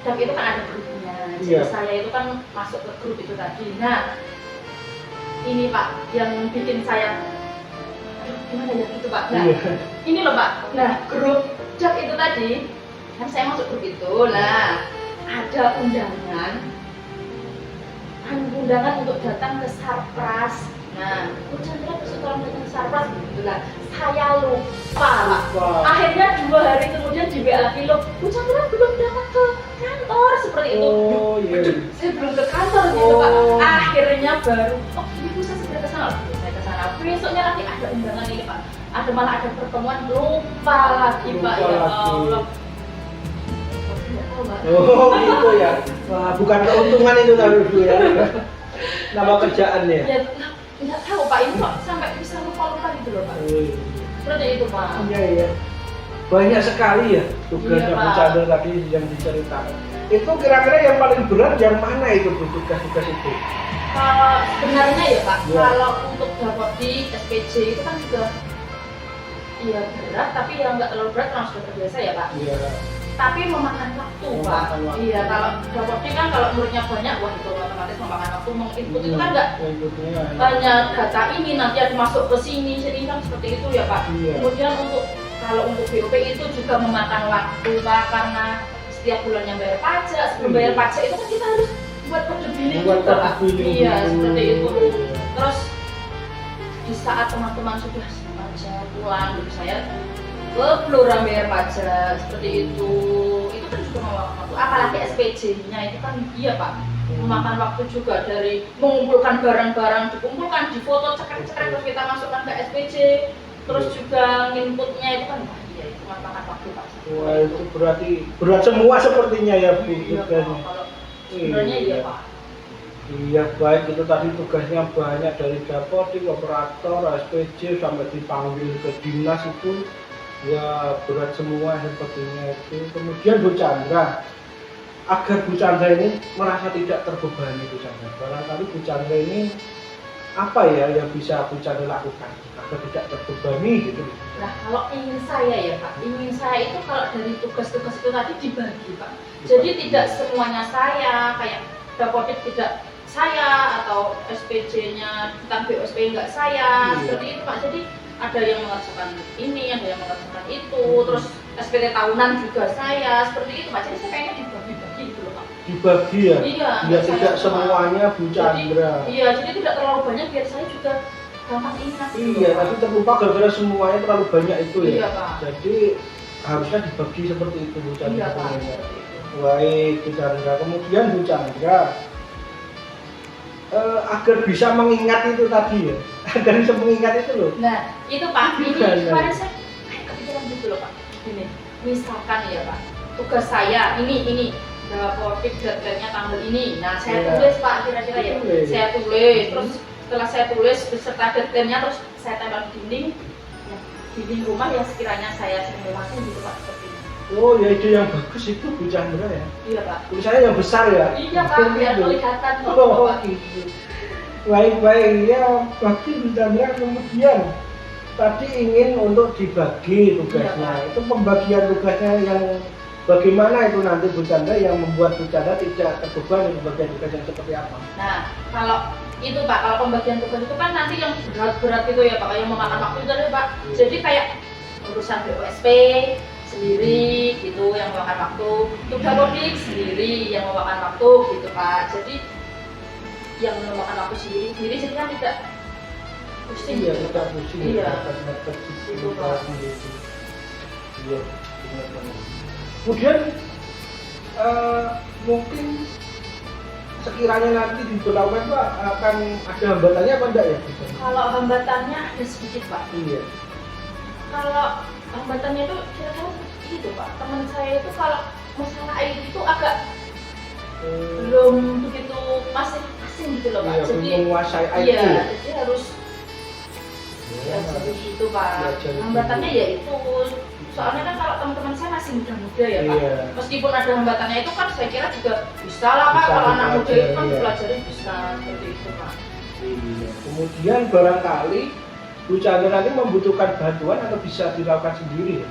dan itu kan ada grupnya. Jadi Iya. saya itu kan masuk ke grup itu tadi. Nah ini Pak yang bikin saya aduh, gimana ya gitu Pak. Nah Iya. ini loh Pak, nah grup JAK itu tadi kan saya masuk grup itu. Nah ada undangan untuk datang ke Sarpras. Nah Bu Chandra besok tolong datang ke Sarpras gitu lah. Saya lupa Pak. Wah. Akhirnya 2 hari kemudian di WA loh, Bu Chandra belum datang ke kantor seperti itu. Oh iya. Aduh, saya belum ke kantor gitu Pak. Oh. Akhirnya baru, oh ini Bu saya segera ke sana. Saya ke sana. Besoknya nanti ada undangan ini Pak. Ada malah ada pertemuan, lupa lagi Pak. Lupa Ya lagi. Allah. Nggak tahu, Pak. Oh gitu ya. Wah, bukan keuntungan itu tapi Bu ya. Nama kerjaannya. Ya nggak tahu Pak, ini kok sampai bisa lupa gitu loh Pak. Seperti itu Pak. Iya iya. Banyak sekali ya tugasnya Iya, Bu Pak. Chandra tadi yang diceritakan. Itu kira-kira yang paling berat yang mana itu Bu, tugas-tugas itu? Kalau sebenarnya ya Pak, Ya. kalau untuk dapodik SPJ itu kan juga iya berat, tapi ya nggak terlalu berat karena sudah terbiasa ya Pak. Iya. Tapi memakan waktu Pak. Memakan waktu. Iya, kalau dapodik kan kalau muridnya banyak, wah itu otomatis memakan waktu. Menginput itu kan nggak Inputnya. banyak data ini nanti ada masuk ke sini, jadi kan seperti itu ya Pak. Iya. Kemudian kalau untuk BOP itu juga memakan waktu Pak, karena setiap bulannya bayar pajak, sebelum bayar pajak itu kan kita harus buat kode billing Buat juga Pak. kode billing Iya, dulu. seperti itu. Terus di saat teman-teman sudah pajak pulang, gitu saya ke Blora bayar pajak seperti itu kan juga memakan waktu. Apalagi SPJ-nya itu kan iya Pak, memakan waktu juga dari mengumpulkan barang-barang, dikumpulkan, difoto, cekrek-cekrek terus kita masukkan ke SPJ, terus juga nginputnya itu kan wah, iya itu memakan waktu Pak. Wah itu berarti berat semua sepertinya ya Bu Iya Pak, tugasnya. kalau sebenarnya iya Pak. Iya baik, itu tadi tugasnya banyak dari dapodik, operator, SPJ sampai dipanggil ke dinas itu ya berat semua sepertinya itu. Kemudian Bu Chandra, agar Bu Chandra ini merasa tidak terbebani Bu Chandra, barangkali Bu Chandra ini apa ya yang bisa Bu Chandra lakukan agar tidak terbebani gitu. Nah kalau ingin saya ya Pak, ingin saya itu kalau dari tugas-tugas itu tadi dibagi Pak. Jadi tidak semuanya saya, kayak dapodik tidak saya atau SPJ-nya tentang BOSP enggak saya, seperti itu Pak. Jadi ada yang mengerjakan ini, ada yang mengerjakan itu, terus SPT tahunan juga saya, seperti itu Pak. Jadi saya pengen dibagi-bagi gitu loh Pak. Dibagi ya? Iya, Biar tidak semuanya Bu Chandra. Iya, jadi tidak terlalu banyak biar saya juga gampang ingat. Iya, tapi terlupa gara-gara semuanya terlalu banyak itu ya. Iya Pak. Jadi harusnya dibagi seperti itu Bu Chandra. Iya Pak. sebenarnya. Seperti itu. Baik Bu Chandra, kemudian Bu Chandra agar bisa mengingat itu tadi ya, agar bisa mengingat itu loh. Nah, itu Pak, ini Iya. kemarin saya kayak kepikiran gitu loh Pak. Gini, misalkan ya Pak, tugas saya ini dapodik deadline-nya tanggal ini. Nah, saya Iya. tulis Pak kira-kira ya. Tulis. Saya tulis, terus setelah saya tulis beserta deadline-nya terus saya tempel di dinding. Ya, dinding rumah yang sekiranya saya sering lewatin gitu Pak seperti ini. Oh ya, ide yang bagus itu Bu Chandra ya. Iya Pak. Tulisannya yang besar ya. Iya Pak, biar kelihatan Oh, Pak. gitu. Baik ya, bagus Bu Chandra. Kemudian tadi ingin untuk dibagi tugasnya. Iya, Pak. Itu pembagian tugasnya yang bagaimana itu nanti Bu Chandra yang membuat Bu Chandra tidak terbebani pembagian tugas yang seperti apa? Nah, kalau itu Pak, kalau pembagian tugas itu kan nanti yang berat-berat itu ya Pak, yang memakan waktu itu ya Pak. Jadi kayak urusan BOSP sendiri gitu yang memakan waktu, untuk dapodik sendiri yang memakan waktu gitu Pak. Jadi yang memakan waktu sendiri jadi kan tidak pusing Iya, gitu. kita pusing. Iya. Itu Pak. Iya, benar-benar. Kemudian mungkin sekiranya nanti diberlakukan Pak akan ada hambatannya apa enggak ya? Kalau hambatannya ada sedikit Pak. Iya. Kalau hambatannya itu kira-kira itu Pak, teman saya itu kalau masalah air itu agak belum begitu masih asing gitu loh Pak. Iya, Jadi belum menguasai IT. iya, jadi harus ya jadi gitu Pak. Belajar Hambatannya gitu. ya itu. Soalnya kan kalau teman-teman saya masih muda-muda ya Pak. Iya. Meskipun ada hambatannya itu kan saya kira juga bisa lah Pak. Bisa Kalau anak muda itu kan dipelajari, iya. belajarnya bisa seperti itu Pak. Iya. Kemudian barangkali Bu Chandra nanti membutuhkan bantuan atau bisa dilakukan sendiri ya?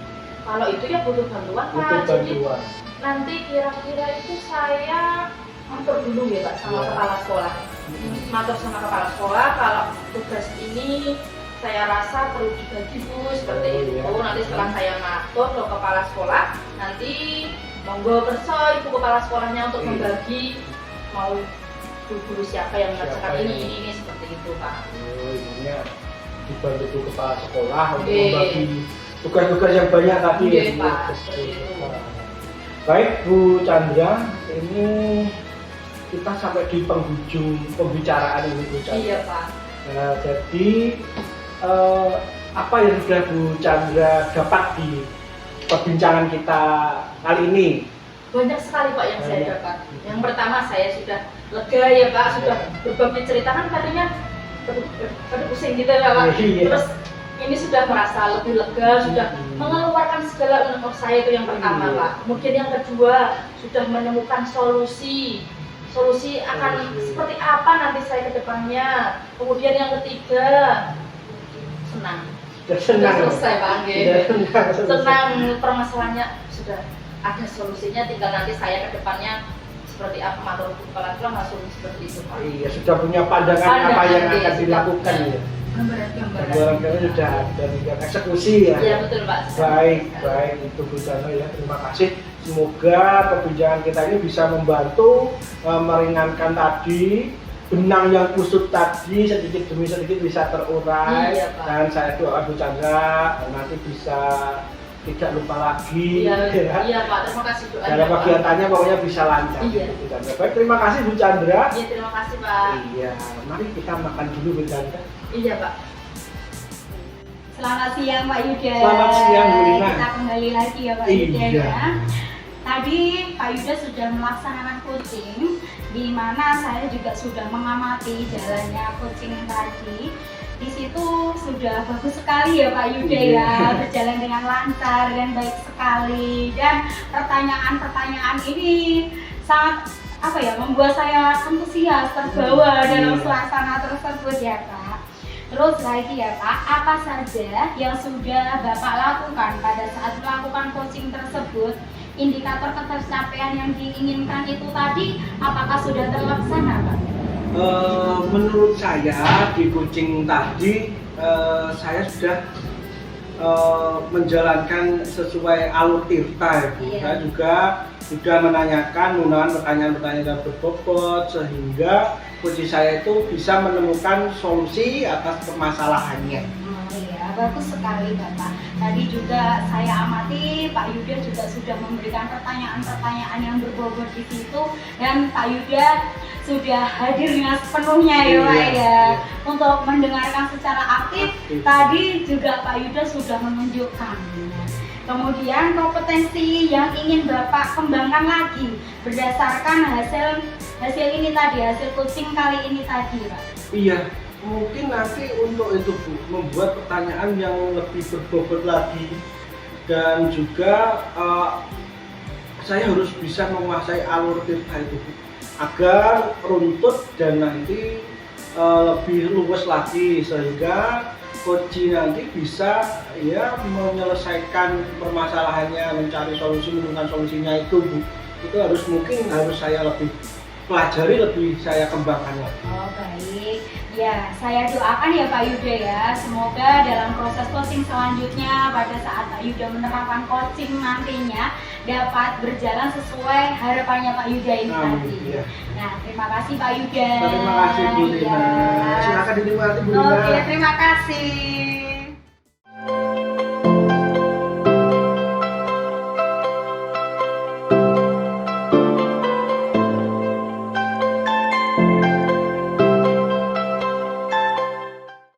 Kalau itu ya butuh bantuan Butuh Pak. Jadi bantuan. nanti kira-kira itu saya matur dulu ya Pak sama Iya. kepala sekolah. Matur sama kepala sekolah kalau tugas ini saya rasa perlu dibagi Bu seperti Oh, itu. iya. Nanti setelah saya matur ke kepala sekolah, nanti monggo kerso ibu kepala sekolahnya untuk Iya. membagi mau guru siapa yang mengerjakan Siapa ini yang- seperti itu Pak. Oh, ininya dibantu kepala sekolah untuk Oke. membagi tugas-tugas yang banyak tadi Oke, ya. Pak, seperti itu. Baik Bu Chandra, ini kita sampai di penghujung pembicaraan ini Bu Chandra. Iya Pak. Nah, jadi apa yang sudah Bu Chandra dapat di perbincangan kita kali ini? Banyak sekali Pak yang saya Banyak. dapat. Yang pertama saya sudah lega ya Pak, sudah berbagi cerita kan tadinya aduh pusing gitu ya Pak. Iya. Terus ini sudah merasa lebih lega, sudah mengeluarkan segala unek saya itu yang pertama Iya. Pak. Kemudian yang kedua sudah menemukan solusi akan seperti apa nanti saya ke depannya. Kemudian yang ketiga senang. Sudah Sudah senang. selesai Pak Angge. Sudah Senang, permasalahannya sudah ada solusinya, tinggal nanti saya ke depannya seperti apa matur kepala langsung seperti itu Pak. Iya, sudah punya pandangan apa yang akan dilakukan ya. Gambaran. Gambaran sudah ada, tinggal eksekusi ya. Iya betul Pak. Baik itu Bu Chandra ya, terima kasih. Semoga perbincangan kita ini bisa membantu meringankan tadi benang yang kusut tadi sedikit demi sedikit bisa terurai. Iya, Pak. Dan saya doa Bu Chandra nanti bisa tidak lupa lagi. Iya Pak, terima kasih doanya. Dalam Pak. kegiatannya pokoknya bisa lancar. Iya. Bu Chandra. Baik, terima kasih Bu Chandra. Iya terima kasih Pak. Iya, mari kita makan dulu Bu Chandra. Iya Pak. Selamat siang Pak Yuda. Selamat siang, Bu Lina. Kita kembali lagi ya Pak Iya. Yuda ya. Tadi Pak Yuda sudah melaksanakan coaching, di mana saya juga sudah mengamati jalannya coaching tadi. Di situ sudah bagus sekali ya Pak Yuda Iya. ya, berjalan dengan lancar dan baik sekali. Dan pertanyaan-pertanyaan ini sangat membuat saya antusias, terbawa dalam Iya. suasana tersebut ya Pak. Terus lagi ya Pak, apa saja yang sudah Bapak lakukan pada saat melakukan coaching tersebut? Indikator ketercapaian yang diinginkan itu tadi, apakah sudah terlaksana Pak? Menurut saya di coaching tadi saya sudah menjalankan sesuai alur tirta ya. Iya. Saya juga sudah menanyakan menggunakan pertanyaan-pertanyaan yang berbobot sehingga coaching saya itu bisa menemukan solusi atas permasalahannya. Iya, bagus sekali Bapak. Tadi juga saya amati Pak Yuda juga sudah memberikan pertanyaan-pertanyaan yang berbobot di situ, dan Pak Yuda sudah hadir dengan sepenuhnya ya Pak Iya, ya, iya. untuk mendengarkan secara aktif. Aktif. Tadi juga Pak Yuda sudah menunjukkan. Kemudian kompetensi yang ingin Bapak kembangkan lagi berdasarkan hasil ini tadi, hasil coaching kali ini tadi Pak. Iya, mungkin nanti untuk itu Bu, membuat pertanyaan yang lebih berbobot lagi dan juga saya harus bisa menguasai alur tirta itu Bu, agar runtut dan nanti lebih luwes lagi sehingga coach nanti bisa ya menyelesaikan permasalahannya, mencari solusi, menemukan solusinya itu Bu. Itu mungkin harus saya lebih pelajari, lebih saya kembangkan lagi. Oh baik, ya saya doakan ya Pak Yuda ya, semoga dalam proses coaching selanjutnya pada saat Pak Yuda menerapkan coaching nantinya dapat berjalan sesuai harapannya Pak Yuda ini tadi. Iya. Nah terima kasih Pak Yuda. Terima kasih Bu Lina. Ya. Silakan dinikmati Bu Lina. Oke, terima kasih.